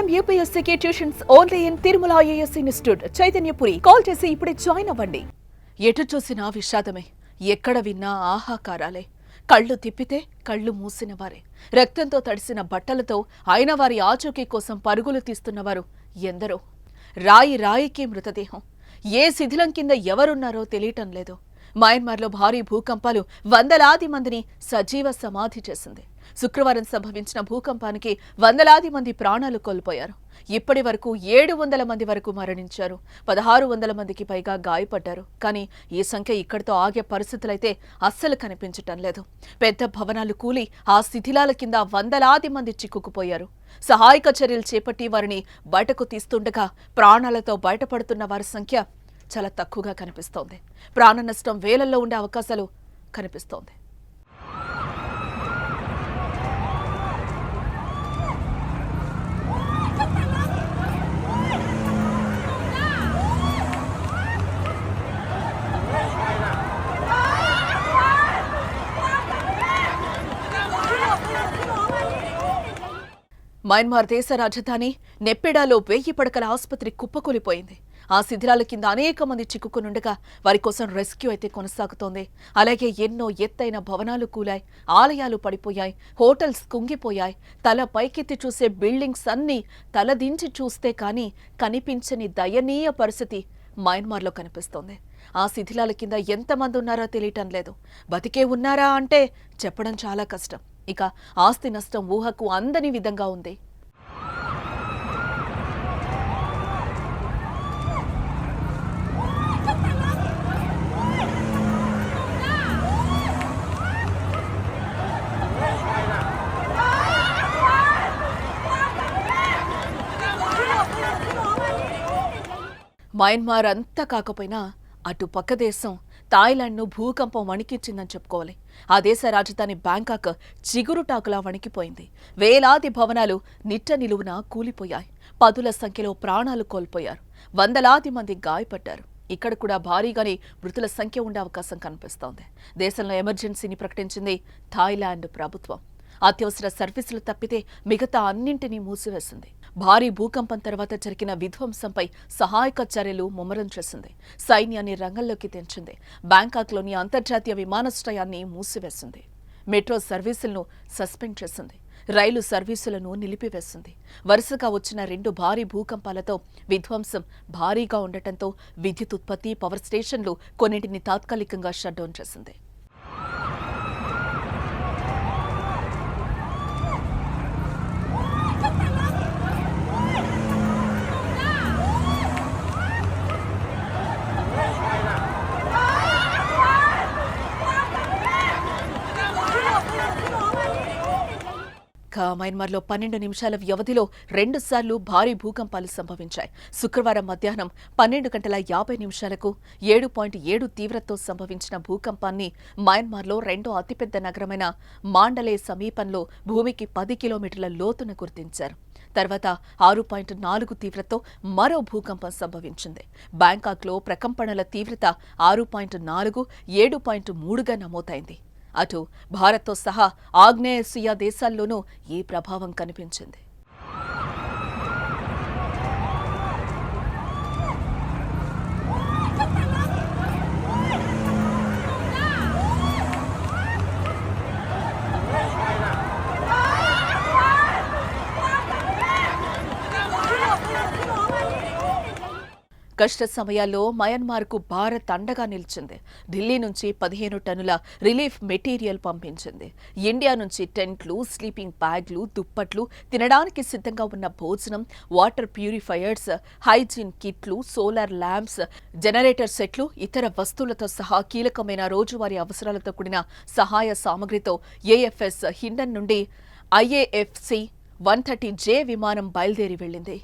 IIM UPSC tuitions only in Tirumala IAS institute Chaitanyapuri. Call చేసి ఇప్పుడే join అవ్వండి. ఎటు చూసినా విషాదమే, ఎక్కడ విన్నా ఆహాకారాలే. కళ్ళు తిప్పితే కళ్ళు మూసినవారే, రక్తంతో తడిసిన బట్టలతో అయిన వారి ఆచూకీ కోసం పరుగులు తీస్తున్నవారు ఎందరో. రాయి రాయికి మృతదేహం. ఏ శిథిలం కింద ఎవరున్నారో తెలియటం లేదు. మయన్మార్లో భారీ భూకంపాలు వందలాది మందిని సజీవ సమాధి చేసింది. శుక్రవారం సంభవించిన భూకంపానికి వందలాది మంది ప్రాణాలు కోల్పోయారు. ఇప్పటి వరకు 700 మంది వరకు మరణించారు. 1600 మందికి పైగా గాయపడ్డారు. కానీ ఈ సంఖ్య ఇక్కడితో ఆగే పరిస్థితులైతే అస్సలు కనిపించటం లేదు. పెద్ద భవనాలు కూలి ఆ శిథిలాల కింద వందలాది మంది చిక్కుకుపోయారు. సహాయక చర్యలు చేపట్టి వారిని బయటకు తీస్తుండగా ప్రాణాలతో బయటపడుతున్న వారి సంఖ్య చాలా తక్కువగా కనిపిస్తోంది. ప్రాణ నష్టం వేలల్లో ఉండే అవకాశాలు కనిపిస్తోంది. మయన్మార్ దేశ రాజధాని నెప్పిడాలో 1000 పడకల ఆసుపత్రి కుప్పకూలిపోయింది. ఆ శిథిలాల కింద అనేక మంది చిక్కుకునుండగా వారి కోసం రెస్క్యూ అయితే కొనసాగుతోంది. అలాగే ఎన్నో ఎత్తైన భవనాలు కూలాయి, ఆలయాలు పడిపోయాయి, హోటల్స్ కుంగిపోయాయి. తల పైకెత్తి చూసే బిల్డింగ్స్ అన్నీ తలదించి చూస్తే కానీ కనిపించని దయనీయ పరిస్థితి మయన్మార్లో కనిపిస్తోంది. ఆ శిథిలాల కింద ఎంతమంది ఉన్నారో తెలియటం లేదు. బతికే ఉన్నారా అంటే చెప్పడం చాలా కష్టం. ఇక ఆస్తి నష్టం ఊహకు అందని విధంగా ఉంది. మయన్మార్ అంతా కాకపోయినా అటు పక్క దేశం థాయిలాండ్ను భూకంపం వణికించిందని చెప్పుకోవాలి. ఆ దేశ రాజధాని బ్యాంకాక్ చిగురుటాకులా వణికిపోయింది. వేలాది భవనాలు నిట్ట నిలువున కూలిపోయాయి. పదుల సంఖ్యలో ప్రాణాలు కోల్పోయారు. వందలాది మంది గాయపడ్డారు. ఇక్కడ కూడా భారీగానే మృతుల సంఖ్య ఉండే అవకాశం కనిపిస్తోంది. దేశంలో ఎమర్జెన్సీని ప్రకటించింది థాయిలాండ్ ప్రభుత్వం. అత్యవసర సర్వీసులు తప్పితే మిగతా అన్నింటినీ మూసివేసింది. భారీ భూకంపం తర్వాత జరిగిన విధ్వంసంపై సహాయక చర్యలు ముమ్మరం చేసింది. సైన్యాన్ని రంగంలోకి తెంచింది. బ్యాంకాక్లోని అంతర్జాతీయ విమానాశ్రయాన్ని మూసివేసింది. మెట్రో సర్వీసులను సస్పెండ్ చేసింది. రైలు సర్వీసులను నిలిపివేసింది. వరుసగా వచ్చిన 2 భారీ భూకంపాలతో విధ్వంసం భారీగా ఉండటంతో విద్యుత్ ఉత్పత్తి, పవర్ స్టేషన్లు కొన్నింటిని తాత్కాలికంగా షట్డౌన్ చేసింది. మయన్మార్లో 12 నిమిషాల వ్యవధిలో 2 సార్లు భారీ భూకంపాలు సంభవించాయి. శుక్రవారం మధ్యాహ్నం 12:50 7.7 తీవ్రతతో సంభవించిన భూకంపాన్ని మయన్మార్లో రెండో అతిపెద్ద నగరమైన మాండలే సమీపంలో భూమికి 10 కిలోమీటర్ల లోతున గుర్తించారు. తర్వాత 6.4 తీవ్రతతో మరో భూకంపం సంభవించింది. బ్యాంకాక్లో ప్రకంపనల తీవ్రత 6.4, 7.3గా నమోదైంది. అటు భారత్తో సహా ఆగ్నేయాసియా దేశాల్లోనూ ఈ ప్రభావం కనిపించింది. కష్ట సమయాల్లో మయన్మార్కు భారత్ అండగా నిలిచింది. ఢిల్లీ నుంచి 15 టన్నుల రిలీఫ్ మెటీరియల్ పంపించింది. ఇండియా నుంచి టెంట్లు, స్లీపింగ్ బ్యాగ్లు, దుప్పట్లు, తినడానికి సిద్ధంగా ఉన్న భోజనం, వాటర్ ప్యూరిఫైయర్స్, హైజీన్ కిట్లు, సోలార్ ల్యాంప్స్, జనరేటర్ సెట్లు, ఇతర వస్తువులతో సహా కీలకమైన రోజువారీ అవసరాలతో కూడిన సహాయ సామగ్రితో ఏఎఫ్ఎస్ హిండన్ నుండి IAFC 130J విమానం బయలుదేరి వెళ్లింది.